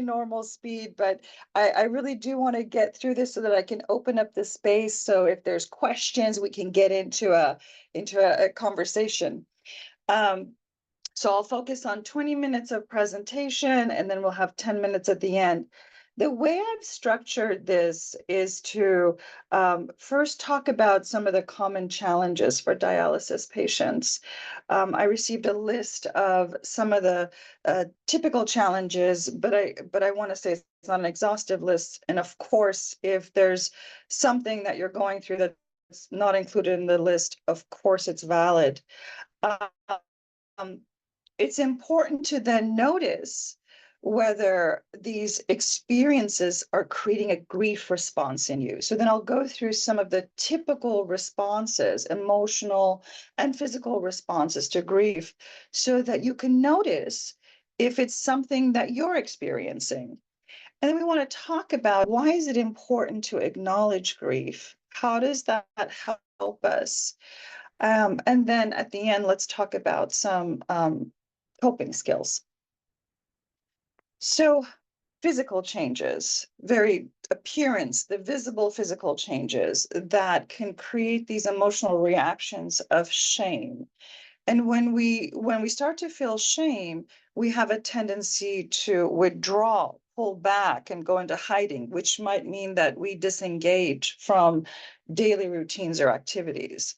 normal speed, but I really do want to get through this so that I can open up the space. So if there's questions, we can get into a conversation. Um, so I'll focus on 20 minutes of presentation, and then we'll have 10 minutes at the end. The way I've structured this is to first talk about some of the common challenges for dialysis patients. I received a list of some of the typical challenges, but I want to say it's not an exhaustive list. And of course, if there's something that you're going through that's not included in the list, of course it's valid. Um, it's important to then notice whether these experiences are creating a grief response in you. So then I'll go through some of the typical responses, emotional and physical responses to grief, so that you can notice if it's something that you're experiencing. And then we want to talk about, why is it important to acknowledge grief? How does that help us? And then at the end, let's talk about some coping skills. So physical changes, very appearance, the visible physical changes that can create these emotional reactions of shame. And when we start to feel shame, we have a tendency to withdraw, pull back, and go into hiding, which might mean that we disengage from daily routines or activities.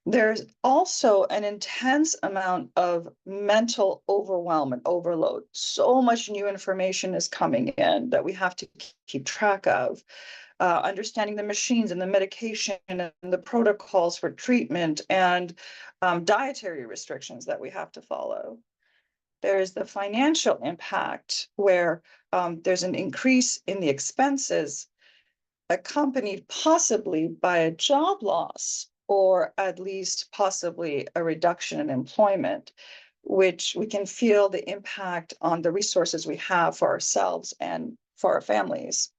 There's also an intense amount of mental overwhelm and overload. So much new information is coming in that we have to keep track of. Understanding the machines and the medication and the protocols for treatment, and dietary restrictions that we have to follow. There's the financial impact, where there's an increase in the expenses, accompanied possibly by a job loss, or at least possibly a reduction in employment, which we can feel the impact on the resources we have for ourselves and for our families.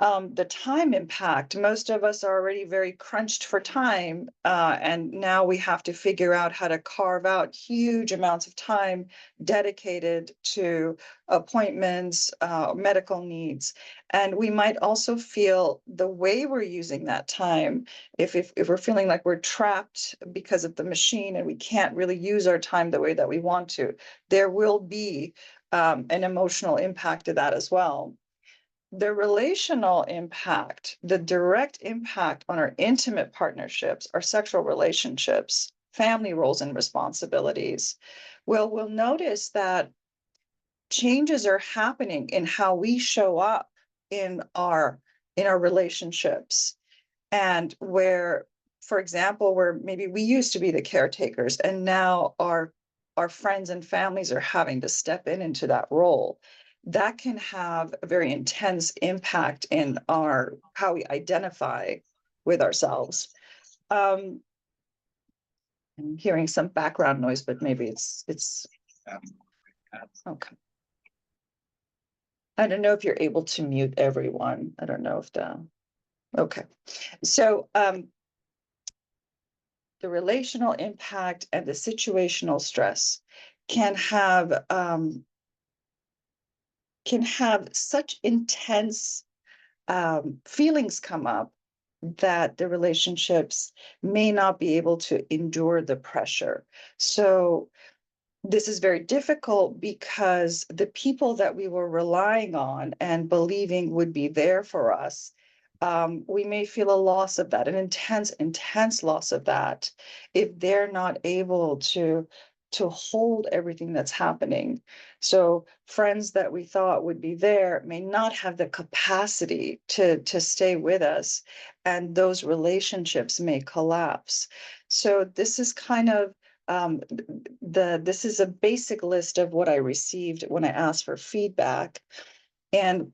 The time impact, most of us are already very crunched for time, and now we have to figure out how to carve out huge amounts of time dedicated to appointments, medical needs. And we might also feel the way we're using that time, if we're feeling like we're trapped because of the machine and we can't really use our time the way that we want to, there will be an emotional impact to that as well. The relational impact, the direct impact on our intimate partnerships, our sexual relationships, family roles and responsibilities. Well, we'll notice that changes are happening in how we show up in our relationships, and where, for example, where maybe we used to be the caretakers, and now our friends and families are having to step into that role. That can have a very intense impact in our how we identify with ourselves. I'm hearing some background noise, but maybe it's okay. I don't know if you're able to mute everyone. I don't know if okay. So the relational impact and the situational stress can have such intense feelings come up that the relationships may not be able to endure the pressure. So this is very difficult, because the people that we were relying on and believing would be there for us, we may feel a loss of that, an intense loss of that, if they're not able to hold everything that's happening. So friends that we thought would be there may not have the capacity to stay with us, and those relationships may collapse. So this is kind of this is a basic list of what I received when I asked for feedback. And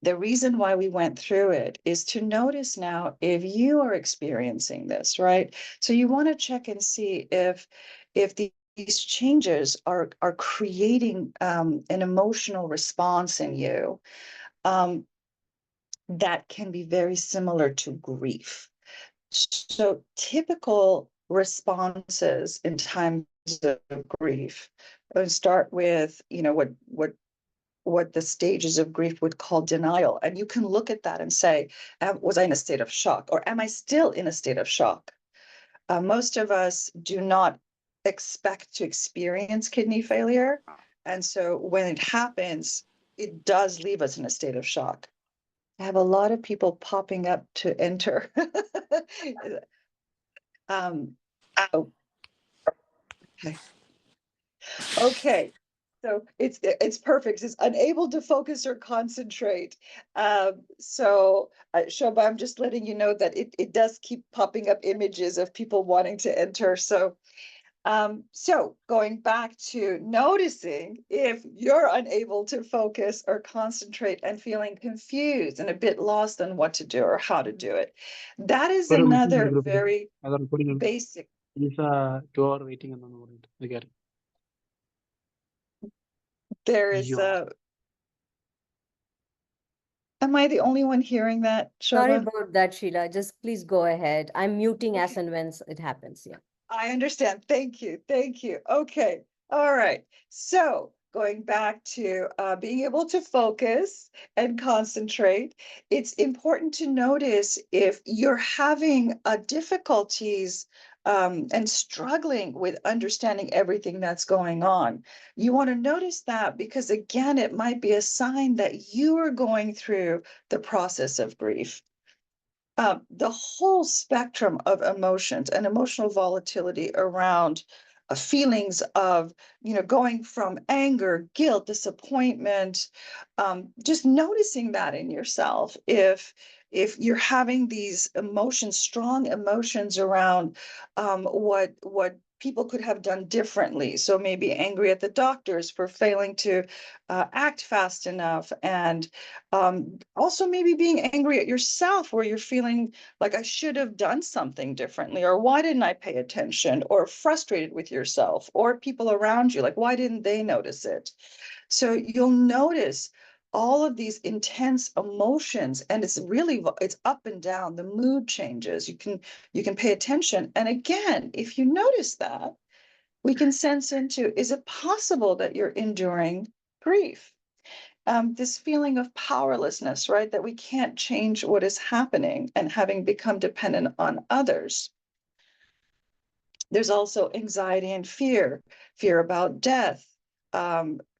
the reason why we went through it is to notice now if you are experiencing this, right? So you want to check and see if these changes are creating an emotional response in you that can be very similar to grief. So typical responses in times of grief, I would start with, what what the stages of grief would call denial. And you can look at that and say, was I in a state of shock, or am I still in a state of shock? Most of us do not expect to experience kidney failure. And so when it happens, it does leave us in a state of shock. I have a lot of people popping up to enter. Oh, okay. Okay. So it's perfect. It's unable to focus or concentrate. Shobha, I'm just letting you know that it does keep popping up images of people wanting to enter. So going back to noticing if you're unable to focus or concentrate and feeling confused and a bit lost on what to do or how to do it. That is another very basic. Two-hour waiting on the moment. There is am I the only one hearing that, Sorry Shobha? about that, Sheila. Just please go ahead. I'm muting as and when it happens. Yeah. I understand. Thank you. Thank you. Okay. All right. So going back to being able to focus and concentrate, it's important to notice if you're having difficulties and struggling with understanding everything that's going on. You want to notice that because, again, it might be a sign that you are going through the process of grief. The whole spectrum of emotions and emotional volatility around feelings of, going from anger, guilt, disappointment, just noticing that in yourself. If you're having these emotions, strong emotions around what people could have done differently. So maybe angry at the doctors for failing to act fast enough, and also maybe being angry at yourself where you're feeling like I should have done something differently, or why didn't I pay attention, or frustrated with yourself or people around you, like why didn't they notice it? So you'll notice all of these intense emotions, and it's up and down, the mood changes. You can pay attention, and again, if you notice that, we can sense into, is it possible that you're enduring grief? This feeling of powerlessness, right? That we can't change what is happening and having become dependent on others. There's also anxiety and fear about death,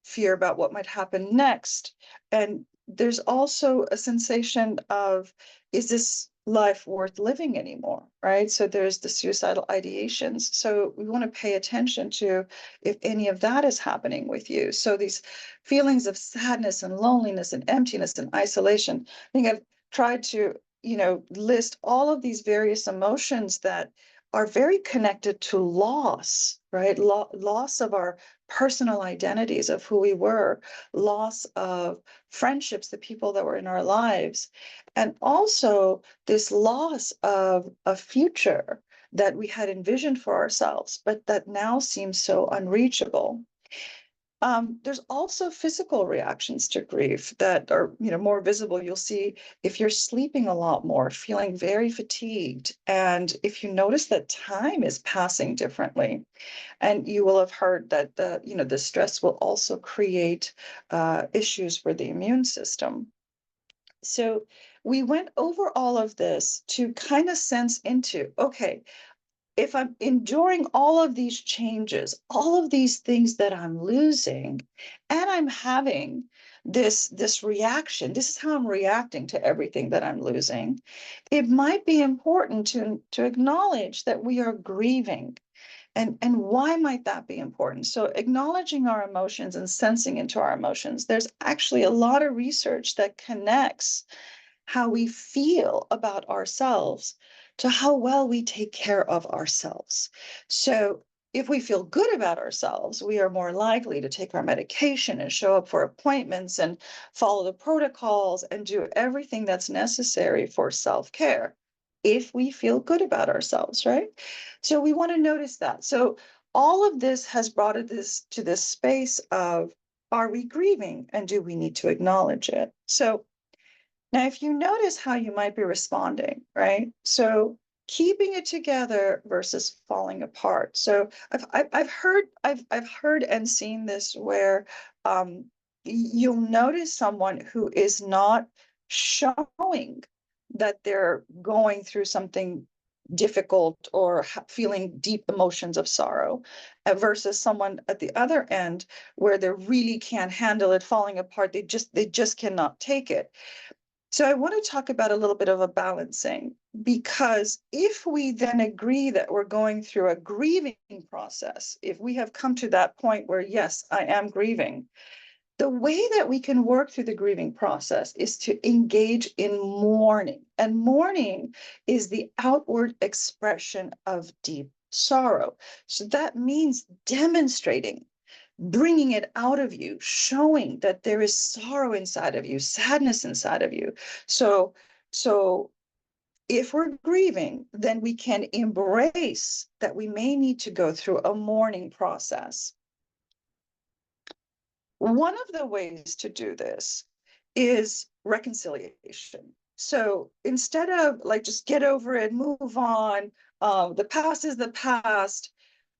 fear about what might happen next. And there's also a sensation of, is this life worth living anymore, right? So there's the suicidal ideations. So we want to pay attention to if any of that is happening with you. So these feelings of sadness and loneliness and emptiness and isolation, I think I've tried to, list all of these various emotions that are very connected to loss, right? Loss of our personal identities of who we were, loss of friendships, the people that were in our lives, and also this loss of a future that we had envisioned for ourselves, but that now seems so unreachable. There's also physical reactions to grief that are, more visible. You'll see if you're sleeping a lot more, feeling very fatigued, and if you notice that time is passing differently. And you will have heard that the stress will also create issues for the immune system. So we went over all of this to kind of sense into, okay, if I'm enduring all of these changes, all of these things that I'm losing, and I'm having this reaction, this is how I'm reacting to everything that I'm losing, it might be important to acknowledge that we are grieving. And why might that be important? So acknowledging our emotions and sensing into our emotions, there's actually a lot of research that connects how we feel about ourselves to how well we take care of ourselves. So if we feel good about ourselves, we are more likely to take our medication and show up for appointments and follow the protocols and do everything that's necessary for self-care if we feel good about ourselves, right? So we want to notice that. So all of this has brought us to this space of, are we grieving and do we need to acknowledge it? So now, if you notice how you might be responding, right? So keeping it together versus falling apart. So I've heard and seen this where you'll notice someone who is not showing that they're going through something difficult or feeling deep emotions of sorrow, versus someone at the other end where they really can't handle it, falling apart. They just cannot take it. So I want to talk about a little bit of a balancing, because if we then agree that we're going through a grieving process, if we have come to that point where, yes, I am grieving, the way that we can work through the grieving process is to engage in mourning. And mourning is the outward expression of deep sorrow. So that means demonstrating, bringing it out of you, showing that there is sorrow inside of you, sadness inside of you. So if we're grieving, then we can embrace that we may need to go through a mourning process. One of the ways to do this is reconciliation. So instead of like just get over it, move on, the past is the past,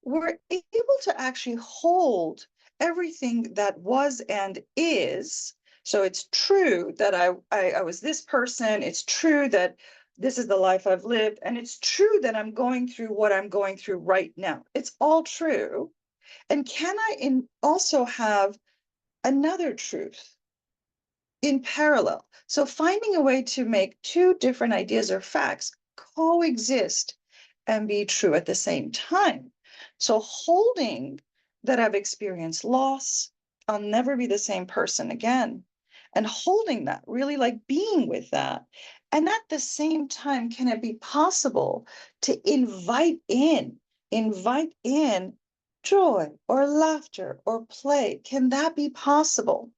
we're able to actually hold everything that was and is. So it's true that I was this person. It's true that this is the life I've lived. And it's true that I'm going through what I'm going through right now. It's all true. And can I also have another truth in parallel? So finding a way to make two different ideas or facts coexist and be true at the same time. So holding that I've experienced loss, I'll never be the same person again. And holding that, really like being with that. And at the same time, can it be possible to invite in joy or laughter or play? Can that be possible?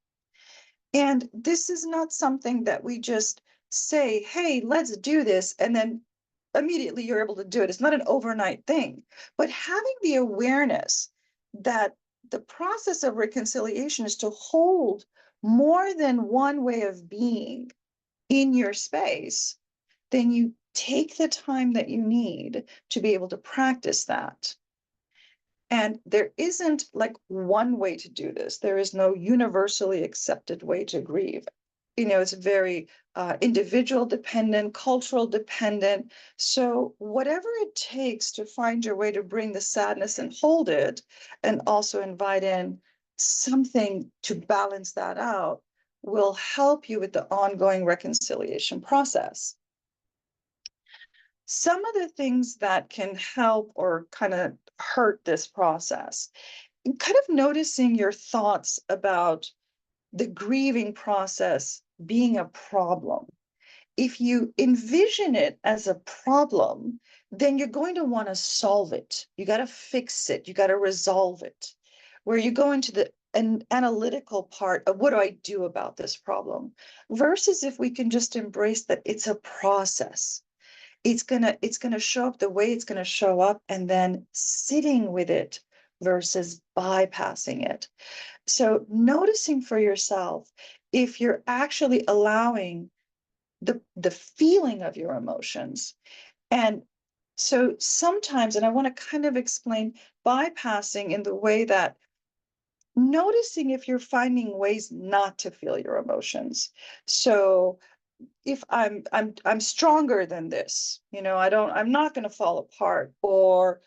And this is not something that we just say, hey, let's do this, and then immediately you're able to do it. It's not an overnight thing, but having the awareness that the process of reconciliation is to hold more than one way of being in your space, then you take the time that you need to be able to practice that. And there isn't like one way to do this. There is no universally accepted way to grieve. It's very individual dependent, cultural dependent. So whatever it takes to find your way to bring the sadness and hold it, and also invite in something to balance that out, will help you with the ongoing reconciliation process. Some of the things that can help or kind of hurt this process, kind of noticing your thoughts about the grieving process being a problem. If you envision it as a problem, then you're going to want to solve it. You got to fix it. You got to resolve it. Where you go into an analytical part of what do I do about this problem, versus if we can just embrace that it's a process. It's gonna show up the way it's gonna show up, and then sitting with it versus bypassing it. So noticing for yourself if you're actually allowing the feeling of your emotions. And so sometimes, and I want to kind of explain bypassing in the way that noticing if you're finding ways not to feel your emotions. So if I'm stronger than this, I'm not going to fall apart, or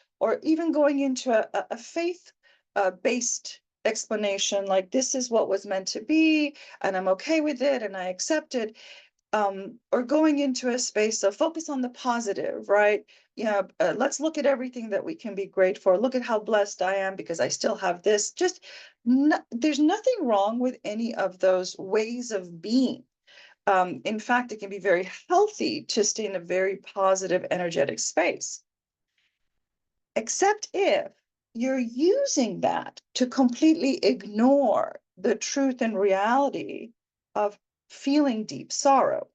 even going into a faith based explanation, like this is what was meant to be, and I'm okay with it, and I accept it. Or going into a space of focus on the positive, right? Let's look at everything that we can be grateful for. Look at how blessed I am because I still have this. There's nothing wrong with any of those ways of being. In fact, it can be very healthy to stay in a very positive, energetic space. Except if you're using that to completely ignore the truth and reality of feeling deep sorrow.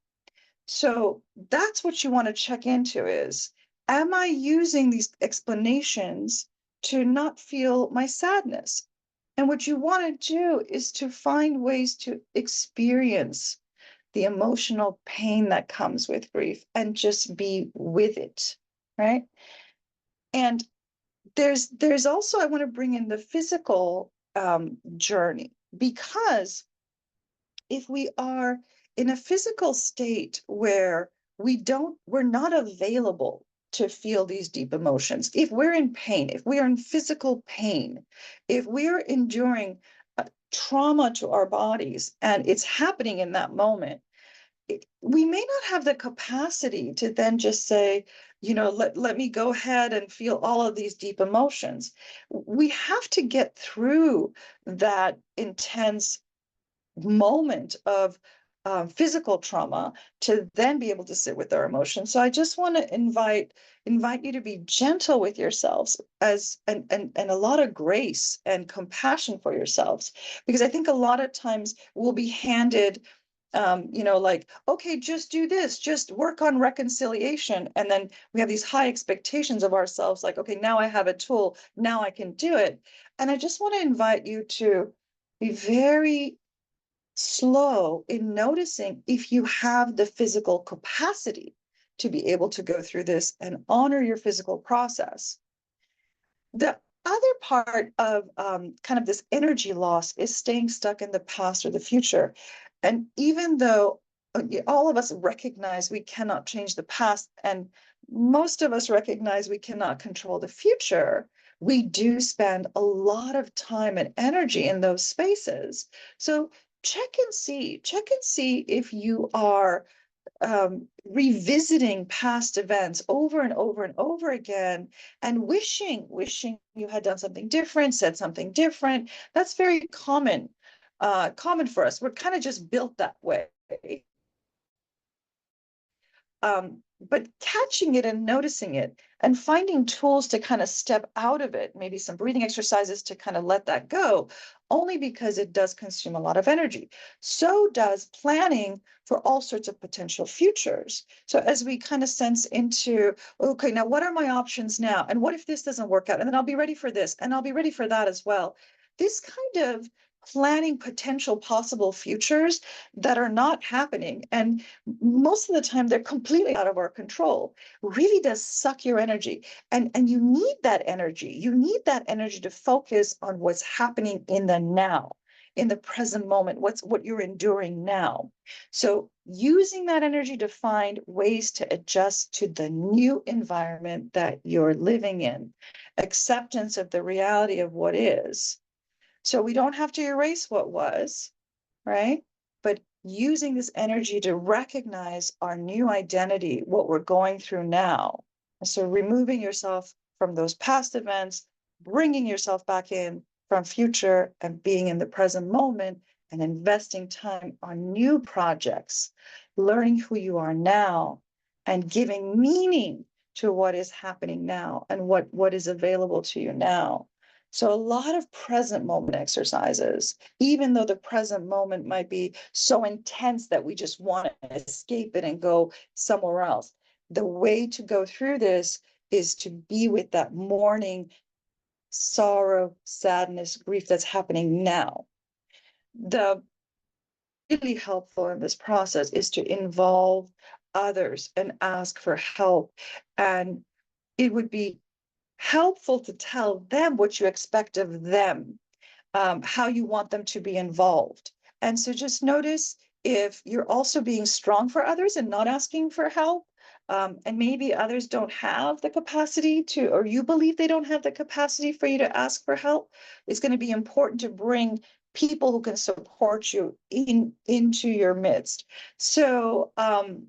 So that's what you want to check into is, am I using these explanations to not feel my sadness? And what you want to do is to find ways to experience the emotional pain that comes with grief and just be with it, right? And there's also, I want to bring in the physical journey, because if we are in a physical state where we're not available to feel these deep emotions, if we're in pain, if we are in physical pain, if we're enduring trauma to our bodies and it's happening in that moment, we may not have the capacity to then just say, let me go ahead and feel all of these deep emotions. We have to get through that intense moment of physical trauma to then be able to sit with our emotions. So I just want to invite you to be gentle with yourselves and a lot of grace and compassion for yourselves, because I think a lot of times we'll be handed like, okay, just do this, just work on reconciliation. And then we have these high expectations of ourselves, like, okay, now I have a tool, now I can do it. And I just want to invite you to be very slow in noticing if you have the physical capacity to be able to go through this and honor your physical process. The other part of kind of this energy loss is staying stuck in the past or the future. And even though all of us recognize we cannot change the past, and most of us recognize we cannot control the future, we do spend a lot of time and energy in those spaces. So check and see if you are revisiting past events over and over and over again, and wishing you had done something different, said something different. That's very common for us. We're kind of just built that way. But catching it and noticing it and finding tools to kind of step out of it, maybe some breathing exercises to kind of let that go, only because it does consume a lot of energy. So does planning for all sorts of potential futures. So as we kind of sense into, okay, now what are my options now? And what if this doesn't work out? And then I'll be ready for this, and I'll be ready for that as well. This kind of planning potential possible futures that are not happening, and most of the time they're completely out of our control, really does suck your energy. And you need that energy. You need that energy to focus on what's happening in the now, in the present moment, what you're enduring now. So using that energy to find ways to adjust to the new environment that you're living in, acceptance of the reality of what is. So we don't have to erase what was, right? But using this energy to recognize our new identity, what we're going through now. And so removing yourself from those past events, bringing yourself back in from future, and being in the present moment, and investing time on new projects, learning who you are now, and giving meaning to what is happening now and what is available to you now. So a lot of present moment exercises, even though the present moment might be so intense that we just want to escape it and go somewhere else. The way to go through this is to be with that mourning, sorrow, sadness, grief that's happening now. The really helpful in this process is to involve others and ask for help. And it would be helpful to tell them what you expect of them, how you want them to be involved. And so just notice if you're also being strong for others and not asking for help, and maybe others don't have the capacity to, or you believe they don't have the capacity for you to ask for help. It's going to be important to bring people who can support you into your midst. So and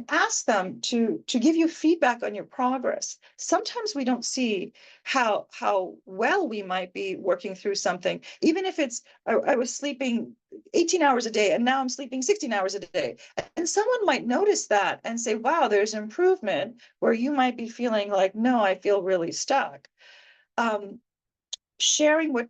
ask them to give you feedback on your progress. Sometimes we don't see how well we might be working through something, even if it's I was sleeping 18 hours a day and now I'm sleeping 16 hours a day, and someone might notice that and say, wow, there's improvement, where you might be feeling like, no, I feel really stuck. Sharing what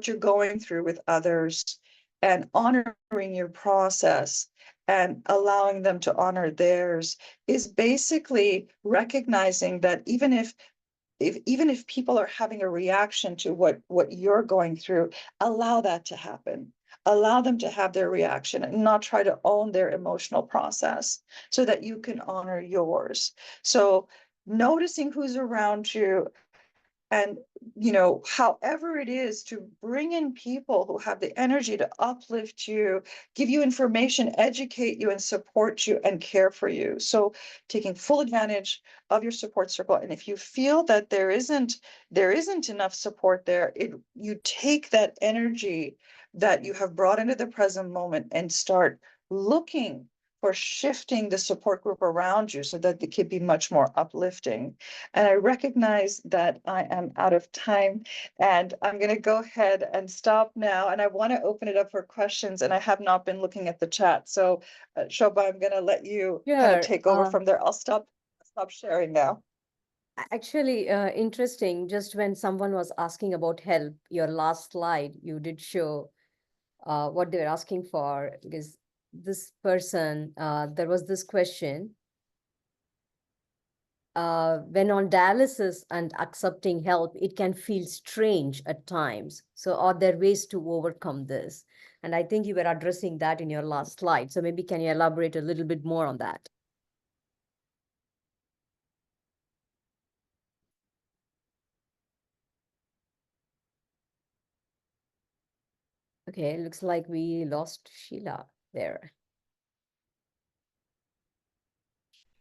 you're going through with others, and honoring your process and allowing them to honor theirs, is basically recognizing that even if people are having a reaction to what you're going through, allow that to happen. Allow them to have their reaction and not try to own their emotional process, so that you can honor yours. So noticing who's around you, and however it is, to bring in people who have the energy to uplift you, give you information, educate you, and support you and care for you. So taking full advantage of your support circle. And if you feel that there isn't enough support there, you take that energy that you have brought into the present moment and start looking for shifting the support group around you so that it could be much more uplifting. And I recognize that I am out of time, and I'm going to go ahead and stop now. And I want to open it up for questions, and I have not been looking at the chat. So Shobha, I'm going to let you kind of Sure. take over from there. I'll stop sharing now. Actually, interesting. Just when someone was asking about help, your last slide, you did show what they were asking for, because this person, there was this question, when on dialysis and accepting help, it can feel strange at times. So are there ways to overcome this? And I think you were addressing that in your last slide. So maybe can you elaborate a little bit more on that? Okay, looks like we lost Sheila there.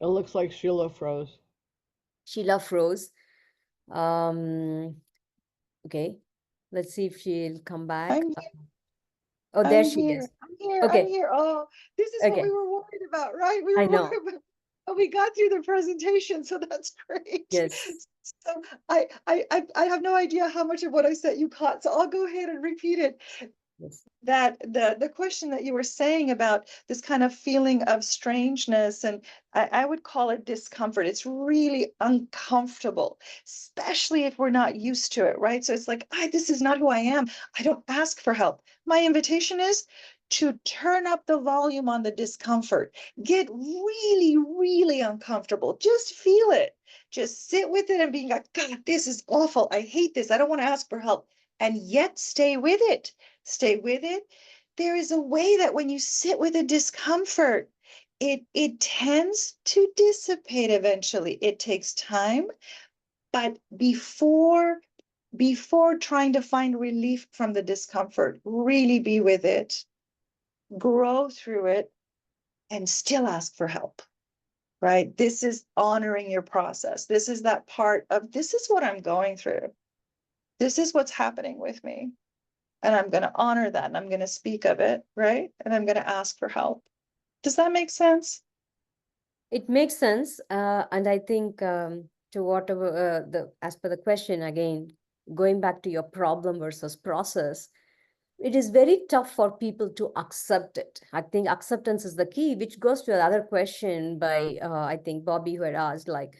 It looks like Sheila froze. Sheila froze. Okay, let's see if she'll come back. I'm here. Oh, there I'm she here. is. I'm here. Okay. I'm here. Oh, this is what Okay. we were worried about, right? We I were know. worried about, but we got through the presentation, so that's great. Yes. So I have no idea how much of what I said you caught, so I'll go ahead and repeat it. Yes. That the question that you were saying about this kind of feeling of strangeness, and I would call it discomfort. It's really uncomfortable, especially if we're not used to it, right? So it's like, this is not who I am. I don't ask for help. My invitation is to turn up the volume on the discomfort. Get really, really uncomfortable. Just feel it. Just sit with it and being like, God, this is awful. I hate this. I don't want to ask for help. And yet stay with it. Stay with it. There is a way that when you sit with a discomfort, it tends to dissipate eventually. It takes time, but before trying to find relief from the discomfort, really be with it, grow through it, and still ask for help. Right? This is honoring your process. This is that part of, this is what I'm going through. This is what's happening with me. And I'm going to honor that, and I'm going to speak of it, right? And I'm going to ask for help. Does that make sense? It makes sense. And I think to whatever as per the question, again, going back to your problem versus process, it is very tough for people to accept it. I think acceptance is the key, which goes to another question by, I think, Bobby, who had asked, like,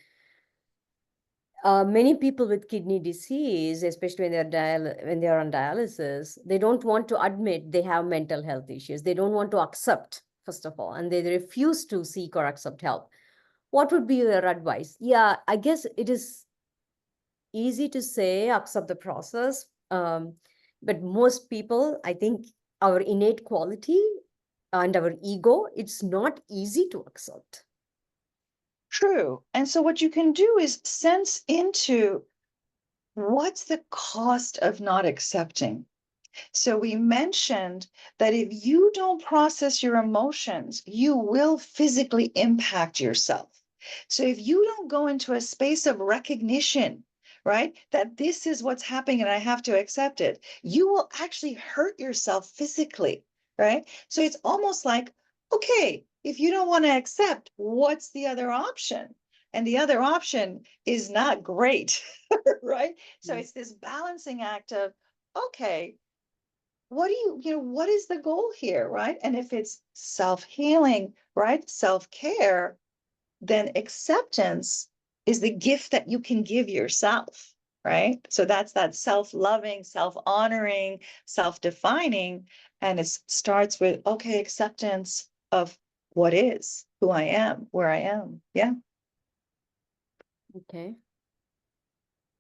many people with kidney disease, especially when they're on dialysis, they don't want to admit they have mental health issues. They don't want to accept, first of all, and they refuse to seek or accept help. What would be your advice? Yeah, I guess it is easy to say accept the process, but most people, I think, our innate quality and our ego, it's not easy to accept. True. And so what you can do is sense into what's the cost of not accepting. So we mentioned that if you don't process your emotions, you will physically impact yourself. So if you don't go into a space of recognition, right, that this is what's happening and I have to accept it, you will actually hurt yourself physically, right? So it's almost like, okay, if you don't want to accept, what's the other option? And the other option is not great, right? So it's this balancing act of, okay, what do what is the goal here, right? And if it's self-healing, right, self-care, then acceptance is the gift that you can give yourself, right? So that's that self-loving, self-honoring, self-defining, and it starts with, okay, acceptance of what is, who I am, where I am. Yeah. Okay.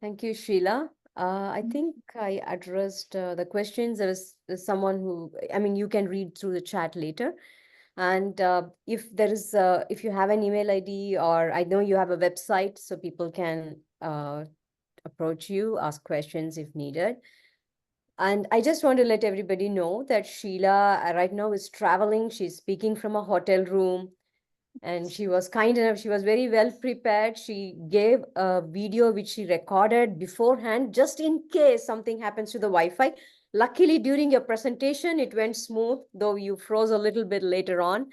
Thank you, Sheila. I think I addressed the questions. There's someone who, I mean, you can read through the chat later. And if there is, if you have an email ID, or I know you have a website, so people can approach you, ask questions if needed. And I just want to let everybody know that Sheila right now is traveling. She's speaking from a hotel room. And she was kind enough, she was very well prepared. She gave a video which she recorded beforehand, just in case something happens to the Wi-Fi. Luckily, during your presentation, it went smooth, though you froze a little bit later on.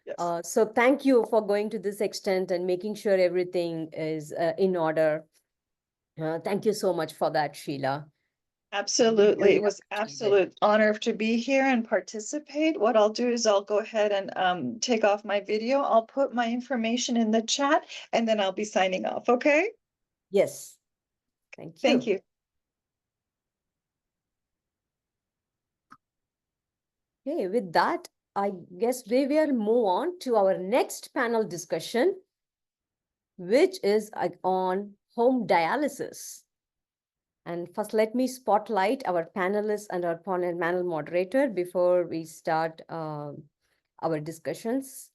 Yes. So thank you for going to this extent and making sure everything is in order. Thank you so much for that, Sheila. Absolutely. Really It was appreciate it. absolute honor to be here and participate. What I'll do is I'll go ahead and take off my video. I'll put my information in the chat and then I'll be signing off, okay? Yes. Thank you. Thank you. Okay, with that, I guess we will move on to our next panel discussion, which is on home dialysis. And first, let me spotlight our panelists and our panel moderator before we start our discussions.